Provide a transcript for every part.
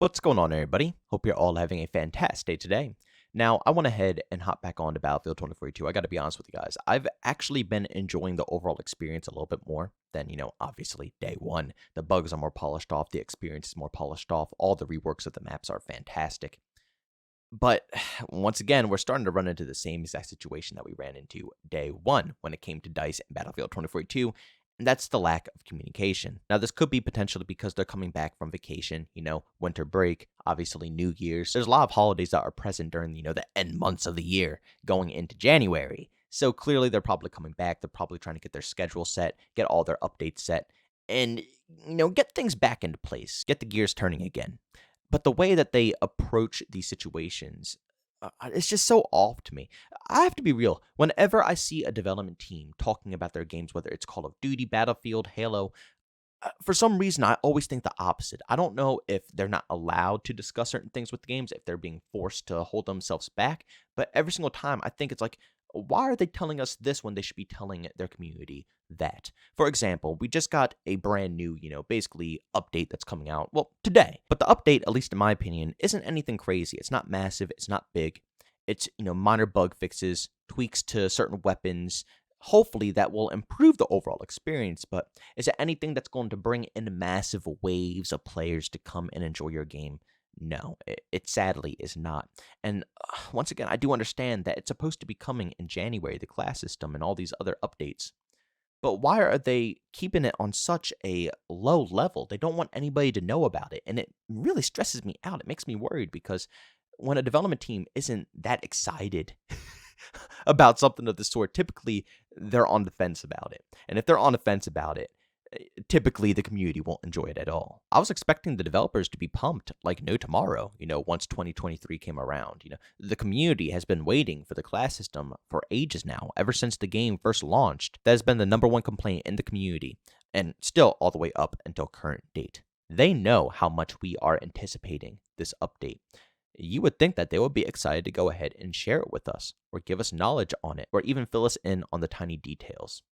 What's going on, everybody? Hope you're all having a fantastic day today. Now, I went ahead and hopped back on to Battlefield 2042. I got to be honest with you guys. I've actually been enjoying the overall experience a little bit more than, obviously day one. The bugs are more polished off, the experience is more polished off, all the reworks of the maps are fantastic. But once again, we're starting to run into the same exact situation that we ran into day one when it came to DICE and Battlefield 2042, and that's the lack of communication. Now, this could be potentially because they're coming back from vacation, winter break, obviously New Year's. There's a lot of holidays that are present during, the end months of the year going into January. So clearly they're probably coming back. They're probably trying to get their schedule set, get all their updates set, and, get things back into place, get the gears turning again. But the way that they approach these situations, it's just so off to me. I have to be real. Whenever I see a development team talking about their games, whether it's Call of Duty, Battlefield, Halo, for some reason, I always think the opposite. I don't know if they're not allowed to discuss certain things with the games, if they're being forced to hold themselves back. But every single time, I think it's like, why are they telling us this when they should be telling their community that? For example, we just got a brand new, basically update that's coming out, well, today. But the update, at least in my opinion, isn't anything crazy. It's not massive. It's not big. It's, minor bug fixes, tweaks to certain weapons. Hopefully that will improve the overall experience, but is it anything that's going to bring in massive waves of players to come and enjoy your game? No, it sadly is not. And once again, I do understand that it's supposed to be coming in January, the class system and all these other updates. But why are they keeping it on such a low level? They don't want anybody to know about it. And it really stresses me out. It makes me worried because when a development team isn't that excited about something of this sort, typically they're on the fence about it. And if they're on the fence about it, typically the community won't enjoy it at all. I was expecting the developers to be pumped like no tomorrow, once 2023 came around. The community has been waiting for the class system for ages now, ever since the game first launched. That has been the number one complaint in the community, and still all the way up until current date. They know how much we are anticipating this update. You would think that they would be excited to go ahead and share it with us, or give us knowledge on it, or even fill us in on the tiny details.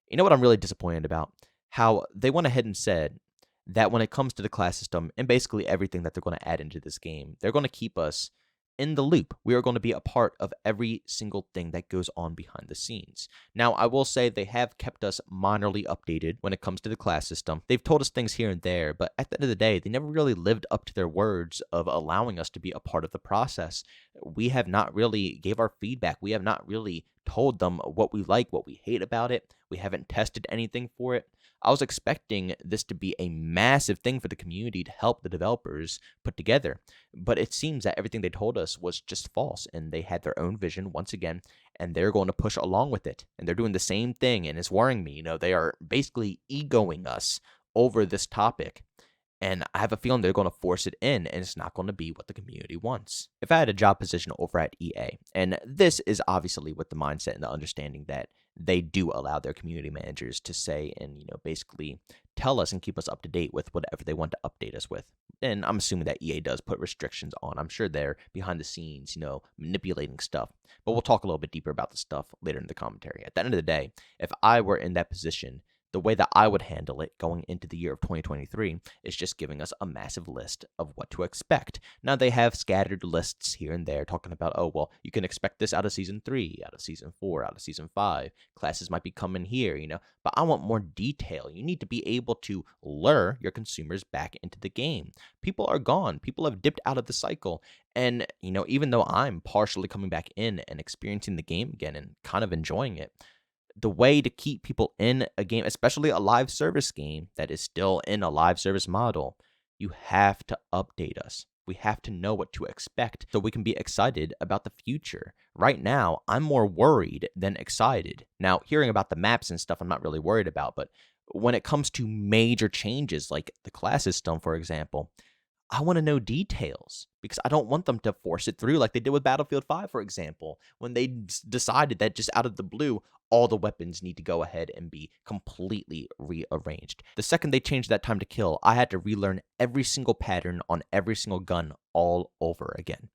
You know what I'm really disappointed about? How they went ahead and said that when it comes to the class system and basically everything that they're going to add into this game, they're going to keep us in the loop. We are going to be a part of every single thing that goes on behind the scenes. Now, I will say they have kept us minorly updated when it comes to the class system. They've told us things here and there, but at the end of the day, they never really lived up to their words of allowing us to be a part of the process. We have not really gave our feedback. We have not really told them what we like, what we hate about it. We haven't tested anything for it. I was expecting this to be a massive thing for the community to help the developers put together, but it seems that everything they told us was just false, and they had their own vision once again, and they're going to push along with it, and they're doing the same thing, and it's worrying me. They are basically egoing us over this topic, and I have a feeling they're going to force it in, and it's not going to be what the community wants. If I had a job position over at EA, and this is obviously with the mindset and the understanding that they do allow their community managers to say and, basically tell us and keep us up to date with whatever they want to update us with. And I'm assuming that EA does put restrictions on. I'm sure they're behind the scenes, manipulating stuff. But we'll talk a little bit deeper about the stuff later in the commentary. At the end of the day, if I were in that position, the way that I would handle it going into the year of 2023 is just giving us a massive list of what to expect. Now, they have scattered lists here and there talking about, oh, well, you can expect this out of Season 3, out of Season 4, out of Season 5. Classes might be coming here, but I want more detail. You need to be able to lure your consumers back into the game. People are gone. People have dipped out of the cycle. And, even though I'm partially coming back in and experiencing the game again and kind of enjoying it, the way to keep people in a game, especially a live service game that is still in a live service model, you have to update us. We have to know what to expect so we can be excited about the future. Right now, I'm more worried than excited. Now, hearing about the maps and stuff, I'm not really worried about, but when it comes to major changes like the class system, for example, I want to know details because I don't want them to force it through like they did with Battlefield 5, for example, when they decided that just out of the blue, all the weapons need to go ahead and be completely rearranged. The second they changed that time to kill, I had to relearn every single pattern on every single gun all over again.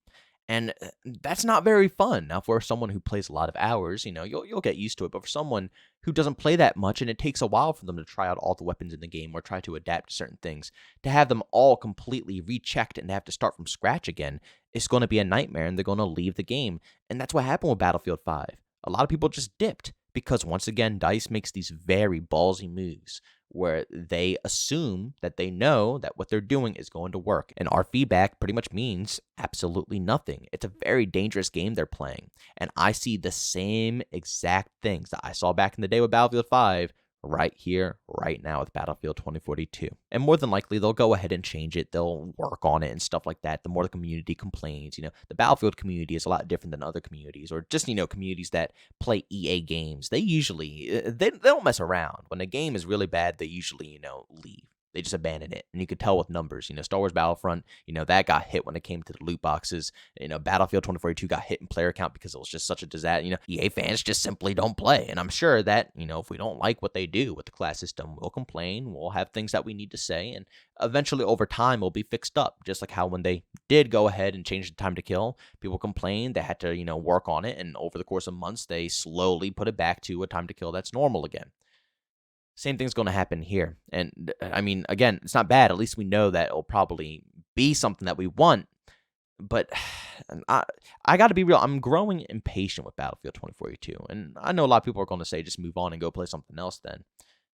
And that's not very fun. Now, for someone who plays a lot of hours, you'll get used to it. But for someone who doesn't play that much, and it takes a while for them to try out all the weapons in the game or try to adapt to certain things, to have them all completely rechecked and have to start from scratch again, it's going to be a nightmare, and they're going to leave the game. And that's what happened with Battlefield 5. A lot of people just dipped because, once again, DICE makes these very ballsy moves where they assume that they know that what they're doing is going to work. And our feedback pretty much means absolutely nothing. It's a very dangerous game they're playing. And I see the same exact things that I saw back in the day with Battlefield 5 right here, right now with Battlefield 2042. And more than likely, they'll go ahead and change it. They'll work on it and stuff like that. The more the community complains, the Battlefield community is a lot different than other communities, or just, communities that play EA games. They usually, they don't mess around. When a game is really bad, they usually, leave. They just abandon it. And you could tell with numbers. Star Wars Battlefront, that got hit when it came to the loot boxes. Battlefield 2042 got hit in player count because it was just such a disaster. EA fans just simply don't play. And I'm sure that, if we don't like what they do with the class system, we'll complain. We'll have things that we need to say. And eventually, over time, it'll be fixed up. Just like how when they did go ahead and change the time to kill, people complained. They had to, work on it. And over the course of months, they slowly put it back to a time to kill that's normal again. Same thing's going to happen here. And I mean, again, it's not bad. At least we know that it'll probably be something that we want. But I got to be real. I'm growing impatient with Battlefield 2042. And I know a lot of people are going to say just move on and go play something else then.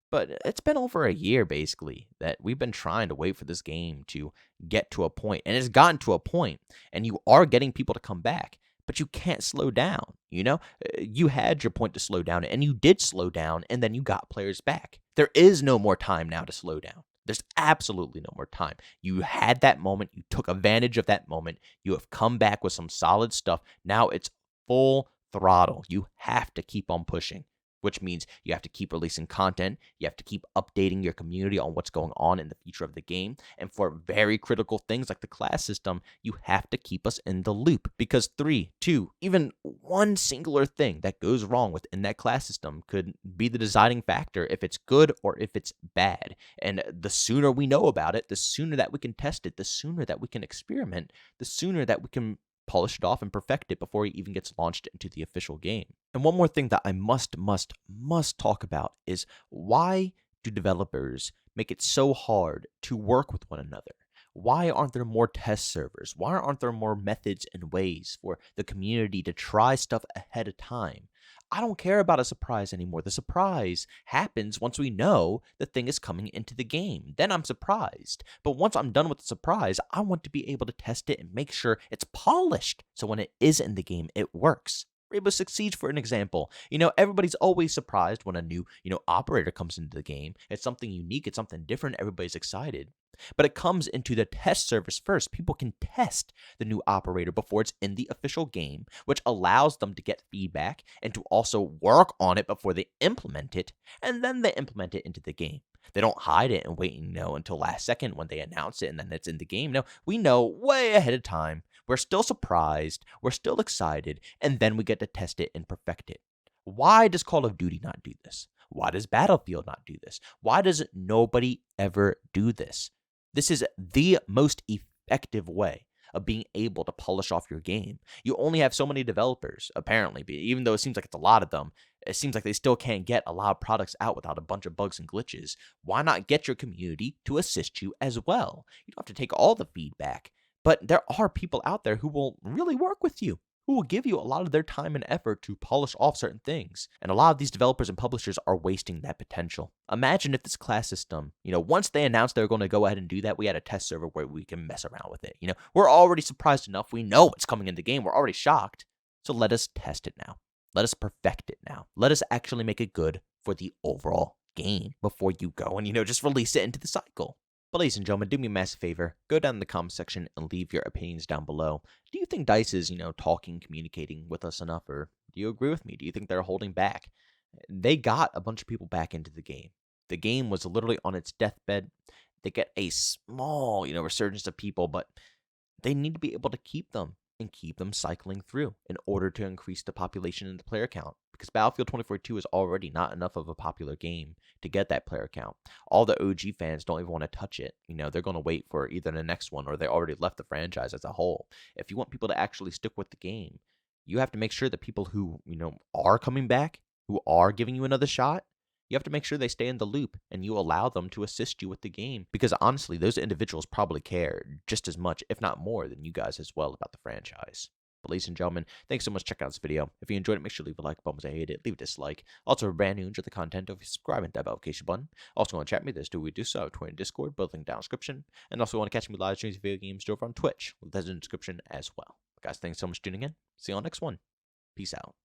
But it's been over a year, basically, that we've been trying to wait for this game to get to a point. And it's gotten to a point, and you are getting people to come back. But you can't slow down, You had your point to slow down, and you did slow down, and then you got players back. There is no more time now to slow down. There's absolutely no more time. You had that moment. You took advantage of that moment. You have come back with some solid stuff. Now it's full throttle. You have to keep on pushing, which means you have to keep releasing content. You have to keep updating your community on what's going on in the future of the game. And for very critical things like the class system, you have to keep us in the loop, because 3, 2, even one singular thing that goes wrong within that class system could be the deciding factor if it's good or if it's bad. And the sooner we know about it, the sooner that we can test it, the sooner that we can experiment, the sooner that we can polish it off and perfect it before it even gets launched into the official game. And one more thing that I must talk about is, why do developers make it so hard to work with one another? Why aren't there more test servers? Why aren't there more methods and ways for the community to try stuff ahead of time? I don't care about a surprise anymore. The surprise happens once we know the thing is coming into the game. Then I'm surprised. But once I'm done with the surprise, I want to be able to test it and make sure it's polished, so when it is in the game, it works. Rainbow Six Siege, for an example. Everybody's always surprised when a new, operator comes into the game. It's something unique. It's something different. Everybody's excited. But it comes into the test service first. People can test the new operator before it's in the official game, which allows them to get feedback and to also work on it before they implement it, and then they implement it into the game. They don't hide it and wait, until last second when they announce it and then it's in the game. No, we know way ahead of time. We're still surprised. We're still excited. And then we get to test it and perfect it. Why does Call of Duty not do this? Why does Battlefield not do this? Why does nobody ever do this? This is the most effective way of being able to polish off your game. You only have so many developers, apparently, even though it seems like it's a lot of them. It seems like they still can't get a lot of products out without a bunch of bugs and glitches. Why not get your community to assist you as well? You don't have to take all the feedback, but there are people out there who will really work with you, who will give you a lot of their time and effort to polish off certain things. And a lot of these developers and publishers are wasting that potential. Imagine if this class system, once they announced they were going to go ahead and do that, we had a test server where we can mess around with it. We're already surprised enough. We know it's coming in the game. We're already shocked. So let us test it now. Let us perfect it now. Let us actually make it good for the overall game before you go and, just release it into the cycle. But ladies and gentlemen, do me a massive favor. Go down in the comment section and leave your opinions down below. Do you think DICE is, talking, communicating with us enough, or do you agree with me? Do you think they're holding back? They got a bunch of people back into the game. The game was literally on its deathbed. They get a small, resurgence of people, but they need to be able to keep them and keep them cycling through in order to increase the population and the player count. Because Battlefield 2042 is already not enough of a popular game to get that player count. All the OG fans don't even want to touch it. They're going to wait for either the next one or they already left the franchise as a whole. If you want people to actually stick with the game, you have to make sure that people who, are coming back, who are giving you another shot, you have to make sure they stay in the loop and you allow them to assist you with the game. Because honestly, those individuals probably care just as much, if not more, than you guys as well about the franchise. But ladies and gentlemen, thanks so much for checking out this video. If you enjoyed it, make sure to leave a like button. If you hated it, leave a dislike. Also, if you're brand new, enjoy the content, don't forget to subscribe and hit that notification button. Also, want to chat with me, there's we do so, Twitter and Discord, both link down in the description. And also want to catch me live streams of video games over on Twitch, that's in the description as well. Guys, thanks so much for tuning in. See you on the next one. Peace out.